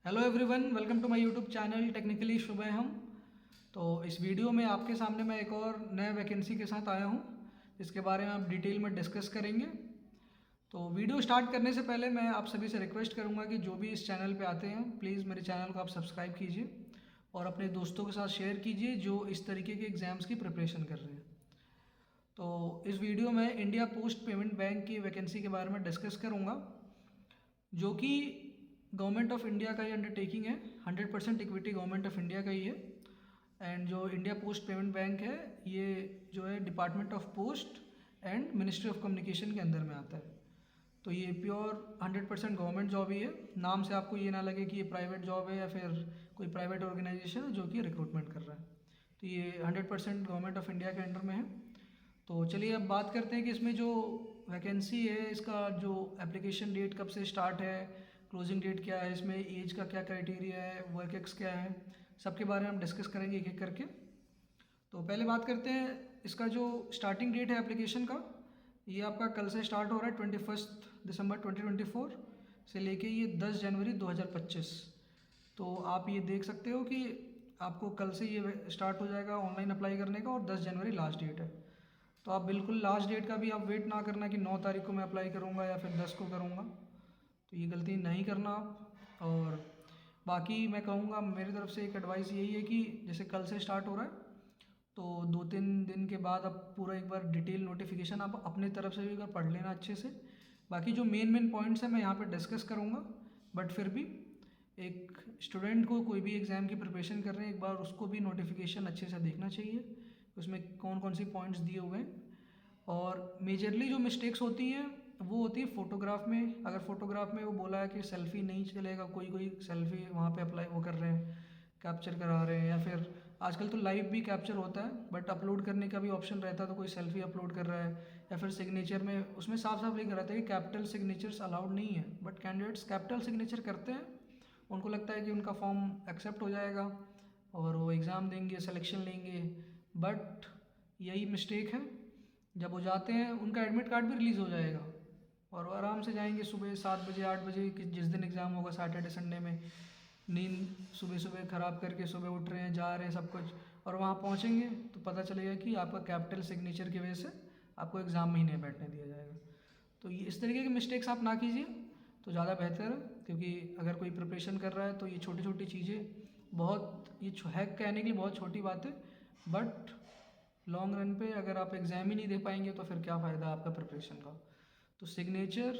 Hello everyone, welcome to my YouTube channel Technically Shubham. तो इस video में आपके सामने मैं एक और नए वैकेंसी के साथ आया हूं, जिसके बारे में आप डिटेल में डिस्कस करेंगे। तो वीडियो स्टार्ट करने से पहले मैं आप सभी से रिक्वेस्ट करूंगा कि जो भी इस चैनल पे आते हैं प्लीज़ मेरे चैनल को आप सब्सक्राइब कीजिए और अपने दोस्तों के साथ शेयर कीजिए जो इस तरीके के एग्ज़ाम्स की प्रिपरेशन कर रहे हैं। तो इस वीडियो में इंडिया पोस्ट पेमेंट बैंक की वैकेंसी के बारे में डिस्कस करूँगा, जो कि गवर्नमेंट ऑफ इंडिया का ही अंडरटेकिंग है। 100% इक्विटी गवर्नमेंट ऑफ इंडिया का ही है। एंड जो इंडिया पोस्ट पेमेंट बैंक है, ये जो है department of post and ministry of communication के अंदर में आता है। तो ये प्योर 100% गवर्नमेंट जॉब ही है। नाम से आपको ये ना लगे कि ये प्राइवेट जॉब है या फिर कोई प्राइवेट ऑर्गेनाइजेशन है जो कि रिक्रूटमेंट कर रहा है। तो ये 100% गवर्नमेंट ऑफ इंडिया के अंडर में है। तो चलिए अब बात करते हैं कि इसमें जो वैकेंसी है, इसका जो एप्लीकेशन डेट कब से स्टार्ट है, क्लोजिंग डेट क्या है, इसमें एज का क्या क्राइटेरिया है, वर्क एक्स क्या है, सबके बारे में हम डिस्कस करेंगे एक एक करके। तो पहले बात करते हैं इसका जो स्टार्टिंग डेट है एप्लीकेशन का। ये आपका कल से स्टार्ट हो रहा है 21 दिसंबर 2024 से लेके ये 10 जनवरी 2025। तो आप ये देख सकते हो कि आपको कल से ये स्टार्ट हो जाएगा ऑनलाइन अप्लाई करने का और 10 जनवरी लास्ट डेट है। तो आप बिल्कुल लास्ट डेट का भी आप वेट ना करना कि 9 तारीख को मैं अप्लाई करूँगा या फिर 10 को करूँगा। तो ये गलती नहीं करना आप। और बाकी मैं कहूँगा मेरी तरफ से एक एडवाइस यही है कि जैसे कल से स्टार्ट हो रहा है तो 2-3 दिन के बाद आप पूरा एक बार डिटेल नोटिफिकेशन आप अपने तरफ से भी एक बार पढ़ लेना अच्छे से। बाकी जो मेन पॉइंट्स हैं मैं यहाँ पे डिस्कस करूँगा, बट फिर भी एक स्टूडेंट को कोई भी एग्ज़ाम की प्रिपरेशन कर रहे हैं एक बार उसको भी नोटिफिकेशन अच्छे से देखना चाहिए, उसमें कौन कौन सी पॉइंट्स दिए हुए हैं। और मेजरली जो मिस्टेक्स होती हैं वो होती है फ़ोटोग्राफ में। अगर फ़ोटोग्राफ में वो बोला है कि सेल्फ़ी नहीं चलेगा, कोई कोई सेल्फ़ी वहाँ पे अप्लाई वो कर रहे हैं, कैप्चर करा रहे हैं, या फिर आजकल तो लाइव भी कैप्चर होता है बट अपलोड करने का भी ऑप्शन रहता है, तो कोई सेल्फ़ी अपलोड कर रहा है। या फिर सिग्नेचर में उसमें साफ साफ लिखा रहता है कि कैपिटल सिग्नेचर्स अलाउड नहीं है, बट कैंडिडेट्स कैपिटल सिग्नेचर करते हैं। उनको लगता है कि उनका फॉर्म एक्सेप्ट हो जाएगा और वो एग्ज़ाम देंगे, सिलेक्शन लेंगे, बट यही मिस्टेक है। जब वो जाते हैं उनका एडमिट कार्ड भी रिलीज़ हो जाएगा और वो आराम से जाएंगे सुबह 7 बजे 8 बजे जिस दिन एग्ज़ाम होगा, सैटरडे संडे में, नींद सुबह सुबह ख़राब करके सुबह उठ रहे हैं, जा रहे हैं सब कुछ, और वहाँ पहुँचेंगे तो पता चलेगा कि आपका कैपिटल सिग्नेचर की वजह से आपको एग्ज़ाम में ही नहीं बैठने दिया जाएगा। तो ये इस तरीके के मिस्टेक्स आप ना कीजिए तो ज़्यादा बेहतर है, क्योंकि अगर कोई प्रिपरेशन कर रहा है तो ये छोटी छोटी चीज़ें बहुत, ये है कहने के लिए बहुत छोटी बात है, बट लॉन्ग रन पे अगर आप एग्ज़ाम ही नहीं दे पाएंगे तो फिर क्या फ़ायदा आपका प्रिपरेशन का। तो सिग्नेचर,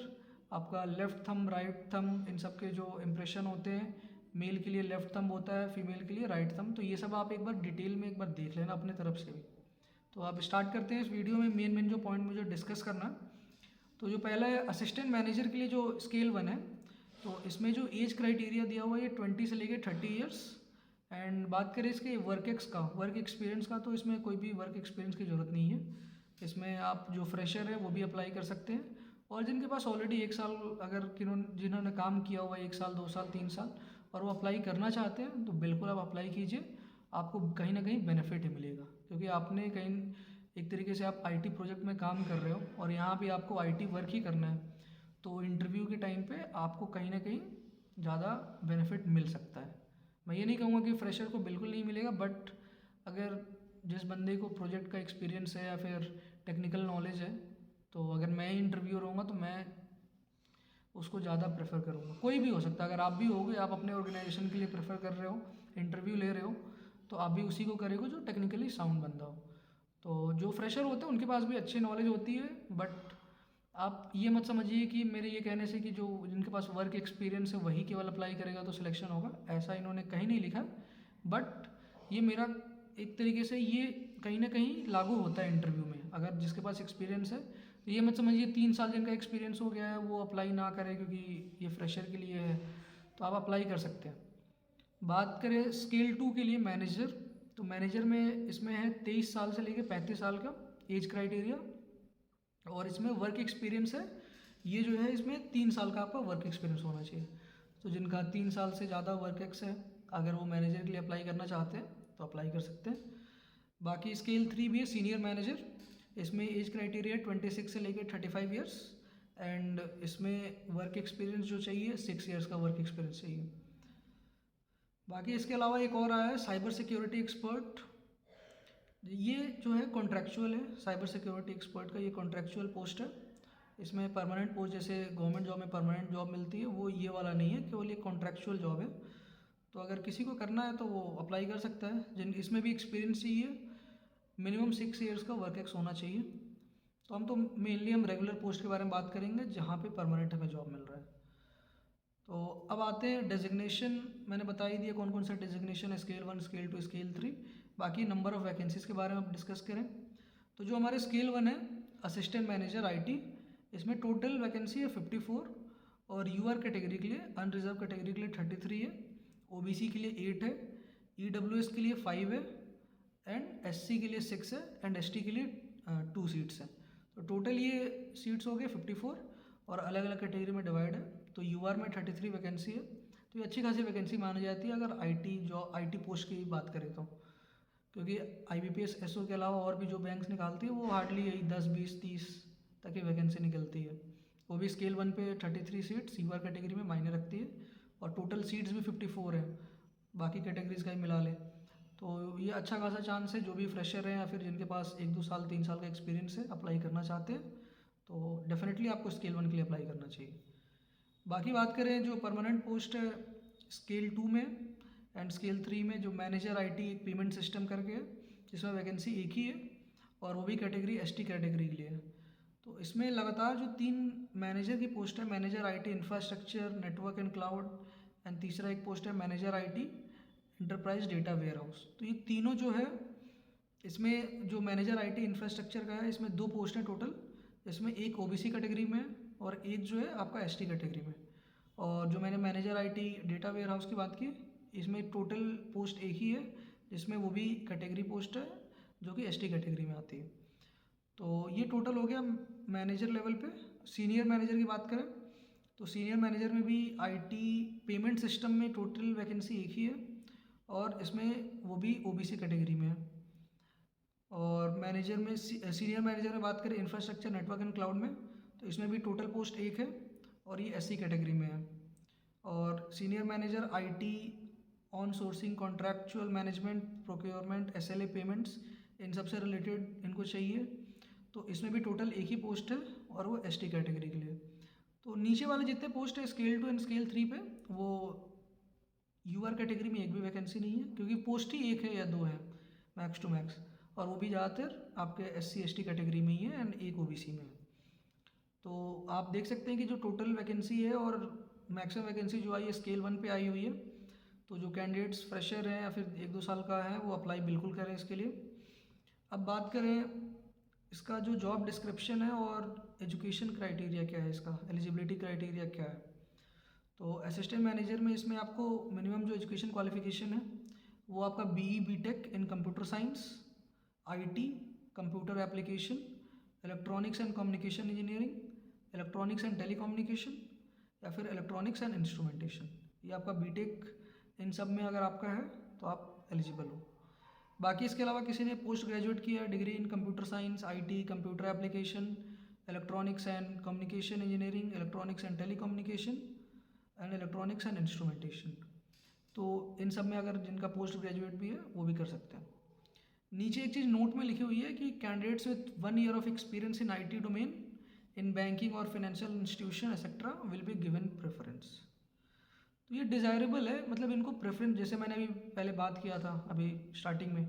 आपका लेफ़्ट थंब, राइट थंब, इन सब के जो इम्प्रेशन होते हैं, मेल के लिए लेफ़्ट थंब होता है, फीमेल के लिए राइट थंब, तो ये सब आप एक बार डिटेल में एक बार देख लेना अपने तरफ से भी। तो आप स्टार्ट करते हैं इस वीडियो में मेन जो पॉइंट मुझे डिस्कस करना है। तो जो पहला है असिस्टेंट मैनेजर के लिए जो स्केल 1 है, तो इसमें जो एज क्राइटेरिया दिया हुआ है ये 20 से लेके 30 ईयर्स। एंड बात करें इसके वर्क एक्स का, वर्क एक्सपीरियंस का, तो इसमें कोई भी वर्क एक्सपीरियंस की ज़रूरत नहीं है। इसमें आप जो फ्रेशर है वो भी अप्लाई कर सकते हैं, और जिनके पास ऑलरेडी 1 साल, अगर जिन्होंने काम किया हुआ है 1 साल 2 साल 3 साल और वो अप्लाई करना चाहते हैं तो बिल्कुल आप अप्लाई कीजिए। आपको कहीं ना कहीं बेनिफिट ही मिलेगा, क्योंकि आपने कहीं एक तरीके से आप आईटी प्रोजेक्ट में काम कर रहे हो और यहाँ भी आपको आईटी वर्क ही करना है, तो इंटरव्यू के टाइम पे आपको कहीं ना कहीं ज़्यादा बेनिफिट मिल सकता है। मैं ये नहीं कहूँगा कि फ्रेशर को बिल्कुल नहीं मिलेगा, बट अगर जिस बंदे को प्रोजेक्ट का एक्सपीरियंस है या फिर टेक्निकल नॉलेज है, तो अगर मैं इंटरव्यू रहूँगा तो मैं उसको ज़्यादा प्रेफर करूँगा। कोई भी हो सकता है, अगर आप भी होगे, आप अपने ऑर्गेनाइजेशन के लिए प्रेफर कर रहे हो, इंटरव्यू ले रहे हो, तो आप भी उसी को करेंगे जो टेक्निकली साउंड बंदा हो। तो जो फ्रेशर होते हैं उनके पास भी अच्छी नॉलेज होती है, बट आप ये मत समझिए कि मेरे ये कहने से कि जो जिनके पास वर्क एक्सपीरियंस है वही केवल अप्लाई करेगा तो सिलेक्शन होगा, ऐसा इन्होंने कहीं नहीं लिखा। बट ये मेरा एक तरीके से ये कहीं ना कहीं लागू होता है इंटरव्यू में। अगर जिसके पास एक्सपीरियंस है तो ये मत समझिए 3 साल जिनका एक्सपीरियंस हो गया है वो अप्लाई ना करे क्योंकि ये फ्रेशर के लिए है, तो आप अप्लाई कर सकते हैं। बात करें स्केल 2 के लिए मैनेजर, तो मैनेजर में इसमें है 23 साल से लेकर 35 साल का एज क्राइटेरिया, और इसमें वर्क एक्सपीरियंस है, ये जो है इसमें 3 साल का आपका वर्क एक्सपीरियंस होना चाहिए। तो जिनका 3 साल से ज़्यादा वर्क एक्स है, अगर वो मैनेजर के लिए अप्लाई करना चाहते हैं तो अप्लाई कर सकते हैं। बाकी स्केल 3 भी है सीनियर मैनेजर, इसमें एज क्राइटेरिया 26 से लेकर 35 ईयर्स, एंड इसमें वर्क एक्सपीरियंस जो चाहिए 6 ईयर्स का वर्क एक्सपीरियंस चाहिए। बाकी इसके अलावा एक और आया है साइबर सिक्योरिटी एक्सपर्ट। ये जो है कॉन्ट्रैक्चुअल है, साइबर सिक्योरिटी एक्सपर्ट का ये कॉन्ट्रैक्चुअल पोस्ट है। इसमें परमानेंट पोस्ट जैसे गवर्नमेंट जॉब में परमानेंट जॉब मिलती है, वो ये वाला नहीं है, केवल ये कॉन्ट्रैक्चुअल जॉब है। तो अगर किसी को करना है तो वो अप्लाई कर सकता है। जिन इसमें भी एक्सपीरियंस चाहिए, मिनिमम 6 ईयर्स का वर्क एक्स होना चाहिए। तो मेनली हम रेगुलर पोस्ट के बारे में बात करेंगे जहाँ पे परमानेंट हमें जॉब मिल रहा है। तो अब आते हैं डेजिग्नेशन। मैंने बता ही दिया कौन कौन सा डेजिग्नेशन है, स्केल 1, स्केल 2, स्केल 3। बाकी नंबर ऑफ़ वैकेंसीज़ के बारे में अब डिस्कस करें तो जो हमारे स्केल 1 है असिस्टेंट मैनेजर IT, इसमें टोटल वैकेंसी है 54 और UR कैटेगरी के लिए, अनरिजर्व कैटेगरी के लिए 33 है, OBC के लिए 8 है, EWS के लिए 5 है एंड SC के लिए 6 है एंड ST के लिए 2 सीट्स हैं। तो टोटल ये सीट्स हो गए 54 और अलग अलग कैटेगरी में डिवाइड है। तो UR में 33 वैकेंसी है, तो ये अच्छी खासी वैकेंसी मानी जाती है अगर IT पोस्ट की बात करें तो, क्योंकि IBPS SO के अलावा और भी जो बैंक्स निकालती है वो हार्डली यही 10, 20, 30 तक की वैकेंसी निकलती है। वो भी स्केल 1 पे 33 सीट्स UR कैटेगरी में मायने रखती है और टोटल सीट्स भी 54 है, बाकी कैटेगरीज का ही मिला ले। तो ये अच्छा खासा चांस है, जो भी फ्रेशर हैं या फिर जिनके पास 1, 2 साल 3 साल का एक्सपीरियंस है अप्लाई करना चाहते हैं तो डेफिनेटली आपको स्केल 1 के लिए अप्लाई करना चाहिए। बाकी बात करें जो परमानेंट पोस्ट है स्केल 2 में एंड स्केल 3 में, जो मैनेजर IT एक पेमेंट सिस्टम करके है जिसमें वैकेंसी एक ही है और वो भी कैटेगरी ST कैटेगरी के लिए है। तो इसमें लगातार जो 3 मैनेजर की पोस्ट है, manager IT infrastructure network and cloud and तीसरा एक पोस्ट है manager IT enterprise data warehouse. तो ये तीनों जो है, इसमें जो मैनेजर IT इंफ्रास्ट्रक्चर का है इसमें 2 पोस्ट हैं टोटल, इसमें एक OBC कैटेगरी में और एक जो है आपका ST कैटेगरी में। और जो मैंने manager IT data warehouse की बात की, इसमें टोटल पोस्ट एक ही है जिसमें वो भी कैटेगरी पोस्ट है जो कि ST कैटेगरी में आती है। तो ये टोटल हो गया मैनेजर लेवल पे। सीनियर मैनेजर की बात करें तो सीनियर मैनेजर में भी IT पेमेंट सिस्टम में टोटल वैकेंसी एक ही है और इसमें वो भी OBC कैटेगरी में है। और मैनेजर में सीनियर मैनेजर में बात करें इंफ्रास्ट्रक्चर नेटवर्क एंड क्लाउड में, तो इसमें भी टोटल पोस्ट एक है और ये SC कैटेगरी में है। और senior manager IT outsourcing, contractual management, procurement, SLA payments, इन सब से रिलेटेड इनको चाहिए, तो इसमें भी टोटल एक ही पोस्ट है और वो ST कैटेगरी के लिए। तो नीचे वाले जितने पोस्ट है स्केल 2 एंड स्केल 3 पे, वो UR कैटेगरी में एक भी वैकेंसी नहीं है क्योंकि पोस्ट ही एक है या 2 है मैक्स टू मैक्स, और वो भी ज़्यादातर आपके SC ST कैटेगरी में ही है एंड एक OBC में है। तो आप देख सकते हैं कि जो टोटल वैकेंसी है और मैक्सिमम वैकेंसी जो आई है स्केल 1 पे आई हुई है। तो जो कैंडिडेट्स फ्रेशर हैं या फिर 1, 2 साल का है वो अप्लाई बिल्कुल करें इसके लिए। अब बात करें इसका जो जॉब डिस्क्रिप्शन है और एजुकेशन क्राइटेरिया क्या है, इसका एलिजिबिलिटी क्राइटेरिया क्या है। तो असिस्टेंट मैनेजर में इसमें आपको मिनिमम जो एजुकेशन क्वालिफिकेशन है वो आपका BE BTech in computer science, IT, computer application, electronics and communication engineering, electronics and telecommunication या फिर इलेक्ट्रॉनिक्स एंड इंस्ट्रूमेंटेशन, ये आपका BTech इन सब में अगर आपका है तो आप एलिजिबल हो। बाकी इसके अलावा किसी ने पोस्ट ग्रेजुएट किया degree in computer science, IT, computer application, electronics and communication engineering, electronics and telecommunication and electronics and instrumentation, तो इन सब में अगर जिनका पोस्ट ग्रेजुएट भी है वो भी कर सकते हैं। नीचे एक चीज़ नोट में लिखी हुई है कि candidates with 1 year of experience in IT domain in banking और financial institution etcetera will be given preference. तो ये डिज़ायरेबल है, मतलब इनको प्रेफरेंस, जैसे मैंने अभी पहले बात किया था अभी स्टार्टिंग में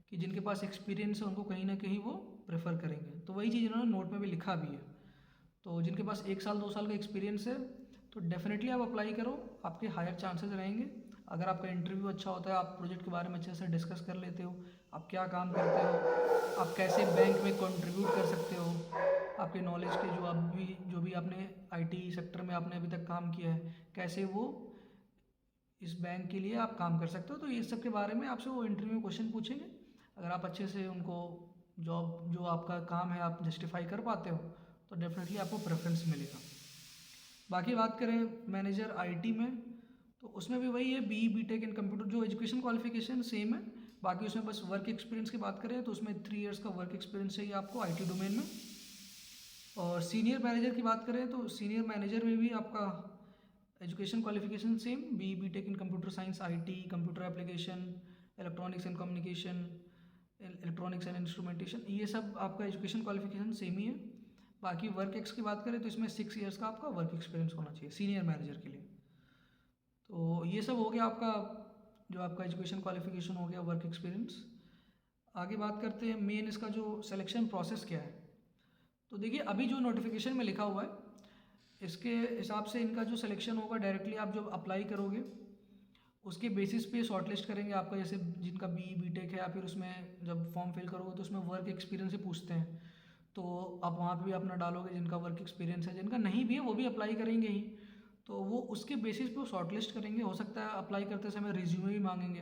कि जिनके पास एक्सपीरियंस है उनको कहीं ना कहीं वो प्रेफर करेंगे, तो वही चीज़ इन्होंने नोट में भी लिखा भी है। तो जिनके पास 1 साल 2 साल का एक्सपीरियंस है तो डेफिनेटली आप अप्लाई करो, आपके हायर चांसेस रहेंगे। अगर आपका इंटरव्यू अच्छा होता है, आप प्रोजेक्ट के बारे में अच्छे से डिस्कस कर लेते हो, आप क्या काम करते हो, आप कैसे बैंक में कंट्रीब्यूट कर सकते हो, आपके नॉलेज के जो भी आपने IT सेक्टर में आपने अभी तक काम किया है, कैसे वो इस बैंक के लिए आप काम कर सकते हो, तो ये सब के बारे में आपसे वो इंटरव्यू में क्वेश्चन पूछेंगे। अगर आप अच्छे से उनको जॉब जो आपका काम है आप जस्टिफाई कर पाते हो तो डेफिनेटली आपको प्रेफरेंस मिलेगा। बाकी बात करें मैनेजर IT में, तो उसमें भी वही है BE BTech इन कंप्यूटर, जो एजुकेशन क्वालिफिकेशन सेम है, बाकी उसमें बस वर्क एक्सपीरियंस की बात करें तो उसमें 3 इयर्स का वर्क एक्सपीरियंस चाहिए आपको IT डोमेन में। और सीनियर मैनेजर की बात करें तो सीनियर मैनेजर में भी आपका education qualification same, B tech in computer science, IT, computer application, electronics and communication, electronics and instrumentation, ये सब आपका एजुकेशन क्वालिफिकेशन सेम ही है। बाकी वर्क एक्स की बात करें तो इसमें 6 ईयर्स का आपका वर्क एक्सपीरियंस होना चाहिए सीनियर मैनेजर के लिए। तो ये सब हो गया आपका, जो आपका एजुकेशन क्वालिफिकेशन हो गया, वर्क एक्सपीरियंस। आगे बात करते हैं मेन इसका जो सिलेक्शन प्रोसेस क्या है। तो देखिए अभी जो नोटिफिकेशन में लिखा हुआ है इसके हिसाब से इनका जो सिलेक्शन होगा, डायरेक्टली आप जब अप्लाई करोगे उसके बेसिस पे शॉर्टलिस्ट करेंगे आपका, जैसे जिनका बी टेक है या फिर उसमें जब फॉर्म फिल करोगे तो उसमें वर्क एक्सपीरियंस ही पूछते हैं, तो आप वहाँ पे भी अपना डालोगे जिनका वर्क एक्सपीरियंस है। जिनका नहीं भी है वो भी अप्लाई करेंगे ही, तो वो उसके बेसिस पे शॉर्टलिस्ट करेंगे। हो सकता है अप्लाई करते समय रिज्यूमे भी मांगेंगे,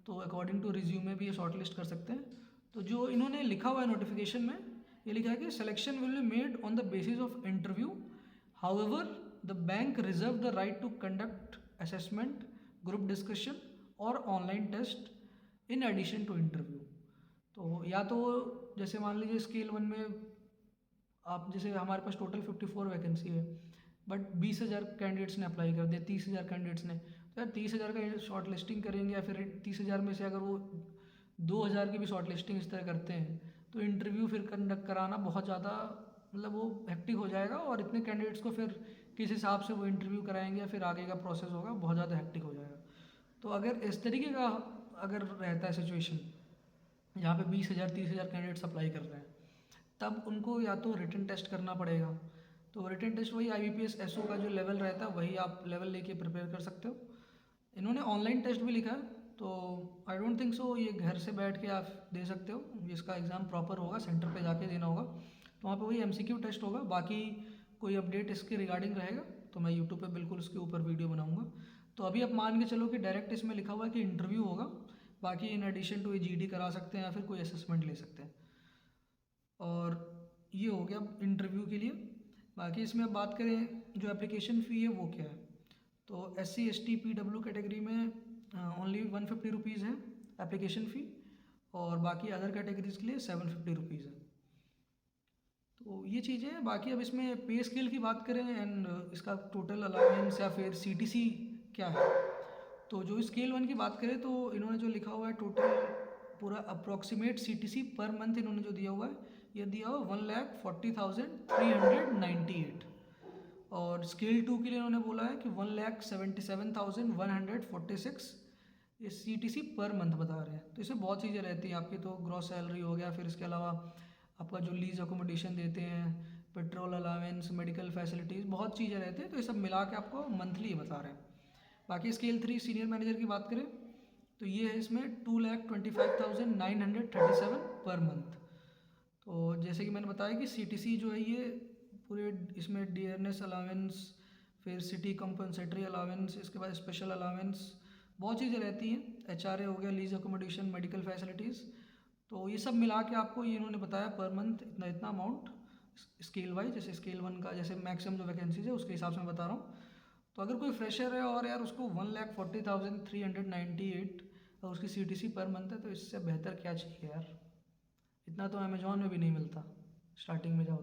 तो अकॉर्डिंग टू रिज्यूमे भी ये शॉर्टलिस्ट कर सकते हैं। तो जो इन्होंने लिखा हुआ है नोटिफिकेशन में, ये लिखा है कि selection will be made on the basis of interview, however the bank reserve the right to conduct assessment, group discussion और online test in addition to interview. तो या तो जैसे मान लीजिए स्केल 1 में आप, जैसे हमारे पास टोटल 54 वैकेंसी है, बट 20,000 कैंडिडेट्स ने अप्लाई कर दिया, 30,000 कैंडिडेट्स ने, तो यार 30,000 का शॉर्ट लिस्टिंग करेंगे, या फिर 30,000 में से अगर वो 2,000 की भी शॉर्ट लिस्टिंग इस तरह करते हैं तो इंटरव्यू फिर कंडक्ट कराना बहुत ज़्यादा, मतलब वो हेक्टिक हो जाएगा, और इतने कैंडिडेट्स को फिर किस हिसाब से वो इंटरव्यू कराएंगे या फिर आगे का प्रोसेस होगा, बहुत ज़्यादा हेक्टिक हो जाएगा। तो अगर इस तरीके का अगर रहता है सिचुएशन जहाँ पे 20,000 30,000 कैंडिडेट्स अप्लाई कर रहे हैं, तब उनको या तो रिटन टेस्ट करना पड़ेगा। तो रिटन टेस्ट वही IBPS SO का जो लेवल रहता है वही आप लेवल लेके प्रिपेयर कर सकते हो। इन्होंने ऑनलाइन टेस्ट भी लिखा है, तो आई डोंट थिंक सो ये घर से बैठ के आप दे सकते हो, इसका एग्ज़ाम प्रॉपर होगा, सेंटर पे जाके देना होगा, तो वहाँ पे वही MCQ टेस्ट होगा। बाकी कोई अपडेट इसके रिगार्डिंग रहेगा तो मैं यूट्यूब पे बिल्कुल उसके ऊपर वीडियो बनाऊँगा। तो अभी आप मान के चलो कि डायरेक्ट इसमें लिखा हुआ है कि इंटरव्यू होगा, बाकी इन एडिशन टू ये GD करा सकते हैं या फिर कोई असेसमेंट ले सकते हैं। और ये हो गया इंटरव्यू के लिए। बाकी इसमें अब बात करें जो एप्लीकेशन फ़ी है वो क्या है, तो SC ST PW कैटेगरी में ओनली 150 रुपीज़ है एप्लीकेशन फ़ी, और बाकी अदर कैटेगरीज़ के लिए 750 रुपीज़ है। तो ये चीज़ें हैं। बाकी अब इसमें पे स्केल की बात करें एंड इसका टोटल अलाउंस या फिर CTC क्या है, तो जो स्केल 1 की बात करें तो इन्होंने जो लिखा हुआ है टोटल पूरा अप्रॉक्सीमेट CTC पर मंथ इन्होंने जो दिया हुआ है, ये दिया हुआ 1,40,398, और स्केल 2 के लिए इन्होंने बोला है कि 1,77,146 ये CTC पर मंथ बता रहे हैं। तो इसमें बहुत चीज़ें रहती हैं आपकी, तो ग्रॉस सैलरी हो गया, फिर इसके अलावा आपका जो लीज अकोमोडेशन देते हैं, पेट्रोल अलावेंस, मेडिकल फैसिलिटीज़, बहुत चीज़ें रहती हैं, तो ये सब मिला के आपको मंथली बता रहे हैं। बाकी स्केल 3 सीनियर मैनेजर की बात करें तो ये है इसमें 2,25,937 पर मंथ। तो जैसे कि मैंने बताया कि CTC जो है ये पूरे इसमें डियरनेस अलावेंस, फिर सिटी कंपनसेटरी अलावेंस, इसके बाद स्पेशल अलावेंस, बहुत चीज़ें रहती हैं, HRA हो गया, लीज अकोमोडेशन, मेडिकल फैसिलिटीज़, तो ये सब मिला के आपको ये इन्होंने बताया पर मंथ इतना इतना अमाउंट स्केल वाइज। जैसे स्केल 1 का जैसे मैक्सिमम जो वैकेंसीज है उसके हिसाब से मैं बता रहा हूँ। तो अगर कोई फ्रेशर है और यार उसको 1,40,398 और उसकी CTC पर मंथ है, तो इससे बेहतर क्या चाहिए यार। इतना तो अमेजोन में भी नहीं मिलता स्टार्टिंग में जाओ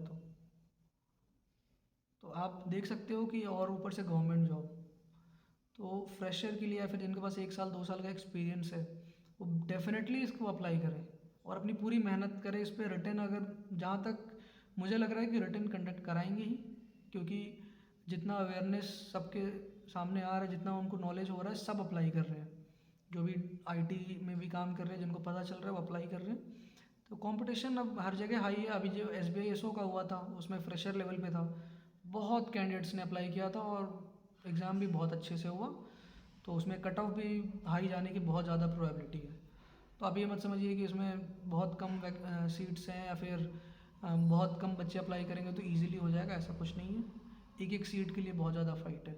तो आप देख सकते हो कि, और ऊपर से गवर्नमेंट जॉब, तो फ्रेशर के लिए या फिर जिनके पास 1 साल 2 साल का एक्सपीरियंस है वो डेफिनेटली इसको अप्लाई करें और अपनी पूरी मेहनत करें इस पर। रिटर्न अगर जहाँ तक मुझे लग रहा है कि रिटर्न कंडक्ट कराएंगे ही, क्योंकि जितना अवेयरनेस सबके सामने आ रहा है, जितना उनको नॉलेज हो रहा है, सब अप्लाई कर रहे हैं। जो भी IT में भी काम कर रहे हैं, जिनको पता चल रहा है वो अप्लाई कर रहे हैं। तो कंपटीशन अब हर जगह हाई है। अभी जो SBI SO का हुआ था उसमें फ्रेशर लेवल पे था, बहुत कैंडिडेट्स ने अप्लाई किया था और एग्ज़ाम भी बहुत अच्छे से हुआ, तो उसमें कट ऑफ भी हाई जाने की बहुत ज़्यादा प्रोबेबिलिटी है। तो आप ये मत समझिए कि इसमें बहुत कम सीट्स हैं या फिर बहुत कम बच्चे अप्लाई करेंगे तो ईजिली हो जाएगा, ऐसा कुछ नहीं है। एक एक सीट के लिए बहुत ज़्यादा फाइट है।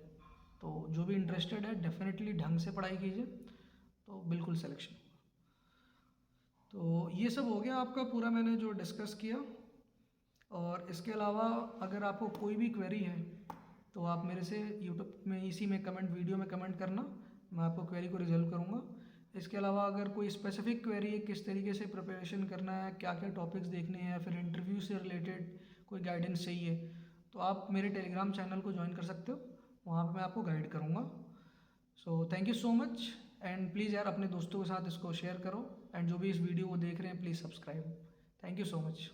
तो जो भी इंटरेस्टेड है डेफिनेटली ढंग से पढ़ाई कीजिए, तो बिल्कुल सिलेक्शन होगा। तो ये सब हो गया आपका पूरा मैंने जो डिस्कस किया। और इसके अलावा अगर आपको कोई भी क्वेरी है तो आप मेरे से यूट्यूब में इसी में कमेंट वीडियो में कमेंट करना, मैं आपको क्वेरी को रिजॉल्व करूँगा। इसके अलावा अगर कोई स्पेसिफिक क्वेरी है, किस तरीके से प्रिपरेशन करना है, क्या क्या टॉपिक्स देखने हैं, या फिर इंटरव्यू से रिलेटेड कोई गाइडेंस चाहिए, तो आप मेरे टेलीग्राम चैनल को ज्वाइन कर सकते हो। वहाँ पे मैं आपको गाइड करूँगा। So thank you so much and please यार अपने दोस्तों के साथ इसको शेयर करो एंड जो भी इस वीडियो को देख रहे हैं please subscribe. Thank you so much.